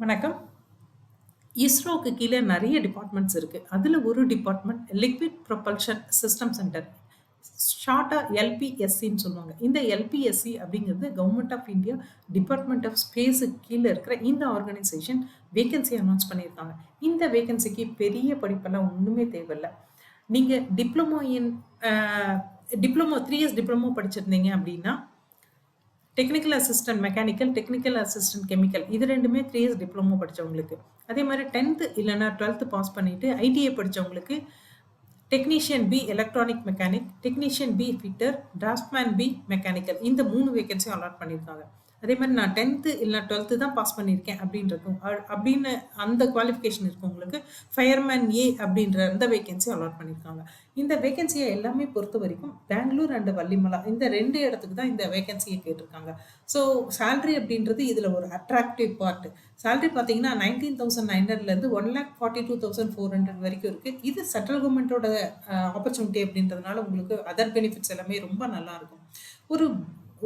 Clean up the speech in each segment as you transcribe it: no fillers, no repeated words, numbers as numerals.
வணக்கம். இஸ்ரோக்கு கீழ நெறைய டிபார்ட்மெண்ட்ஸ் இருக்கு. அதுல ஒரு department liquid propulsion system centre. ஷார்ட்டா எல்பிஎஸ்சின்னு சொல்லுவாங்க. இந்த எல்பிஎஸ்சி அப்படிங்கிறது government of India department of ஸ்பேஸ்க்கு கீழ இருக்கிற இந்த ஆர்கனைசேஷன் வேக்கன்சி அனௌன்ஸ் பண்ணியிருக்காங்க. இந்த வேக்கன்சிக்கு பெரிய படிப்பெல்லாம் ஒண்ணுமே தேவையில்ல. நீங்க diploma in a diploma 3 years diploma படிச்சிருந்தீங்க அப்படின்னா technical assistant mechanical, technical assistant chemical இது 2மே 3 இயர்ஸ் டிப்ளமோ படிச்சவங்களுக்கு. அதே மாரி 10த் இல்லன்னா 12த் பாஸ் பண்ணிட்டு ஐடிஐ படிச்சவங்களுக்கு technician B electronic mechanic, technician B fitter, draughtsman B mechanical இந்த 3 வேக்கன்சி அலாட் பண்ணியிருக்காங்க. அதே மாரி நான் 10த் இல்ல 12த் தான் பாஸ் பண்ணியிருக்கேன் அப்படின்னு அந்த குவாலிஃபிகேஷன் இருக்கவங்களுக்கு ஃபயர்மேன் ஏ அப்படின்ற அந்த வேக்கன்சி அலாட் பண்ணியிருக்காங்க. இந்த வேக்கன்சிய எல்லாமே பொறுத்தவரைக்கும் பெங்களூர் அண்ட் வள்ளிமலா இந்த 2 இடத்துக்கு தான் இந்த வேக்கன்சிய கேட்டிருக்காங்க. ஸோ சேலரி அப்படின்றது இதுல ஒரு அட்ராக்டிவ் பார்ட். சேலரி பார்த்தீங்கன்னா 19,900லேருந்து 1,42,400 வரைக்கும் இருக்கு. இது சென்ட்ரல் கவர்மெண்ட்டோட ஆப்பர்ச்சுனிட்டி அப்படின்றதுனால உங்களுக்கு அதர் பெனிஃபிட்ஸ் எல்லாமே ரொம்ப நல்லா இருக்கும். ஒரு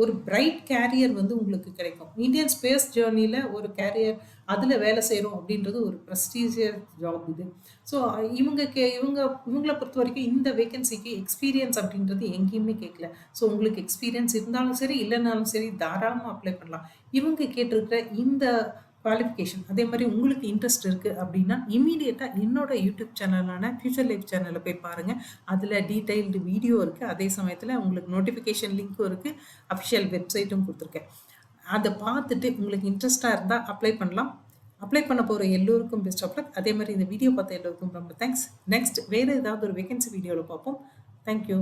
ஒரு பிரைட் கேரியர் வந்து உங்களுக்கு கிடைக்கும். இந்தியன் ஸ்பேஸ் ஜர்னில ஒரு கேரியர் அதுல வேலை செய்றோம் அப்படின்றது ஒரு பிரஸ்டீஜியஸ் ஜாப் இது. ஸோ இவங்கள பொறுத்தவரைக்கும் இந்த வேக்கன்சிக்கு எக்ஸ்பீரியன்ஸ் அப்படின்றது எங்கேயுமே கேட்கல. ஸோ உங்களுக்கு எக்ஸ்பீரியன்ஸ் இருந்தாலும் சரி, இல்லனாலும் சரி தாராளமா அப்ளை பண்ணலாம். இவங்க கேட்டிருக்கிற இந்த குவாலிஃபிகேஷன் அதே மாரி உங்களுக்கு இன்ட்ரெஸ்ட் இருக்கு அப்படின்னா, இம்மீடியட்டா என்னோட யூடியூப் சேனலான ஃபியூச்சர் லைஃப் சேனல போய் பாருங்க. அதுல டீட்டெயில்டு வீடியோ இருக்கு. அதே சமயத்துல உங்களுக்கு நோட்டிஃபிகேஷன் லிங்க்கும் இருக்கு. அஃபிஷியல் வெப்சைட்டும் குடுத்துருக்கேன். அத பார்த்துட்டு உங்களுக்கு இன்ட்ரெஸ்ட்டா இருந்தா அப்ளை பண்ணலாம். அப்ளை பண்ண போற எல்லோருக்கும் பெஸ்ட் ஆஃப் லக். அதே மாரி இந்த வீடியோ பார்த்த எல்லோருக்கும் ரொம்ப தேங்க்ஸ். நெக்ஸ்ட் வேற ஏதாவது ஒரு வேக்கன்சி வீடியோல பார்ப்போம். Thank you.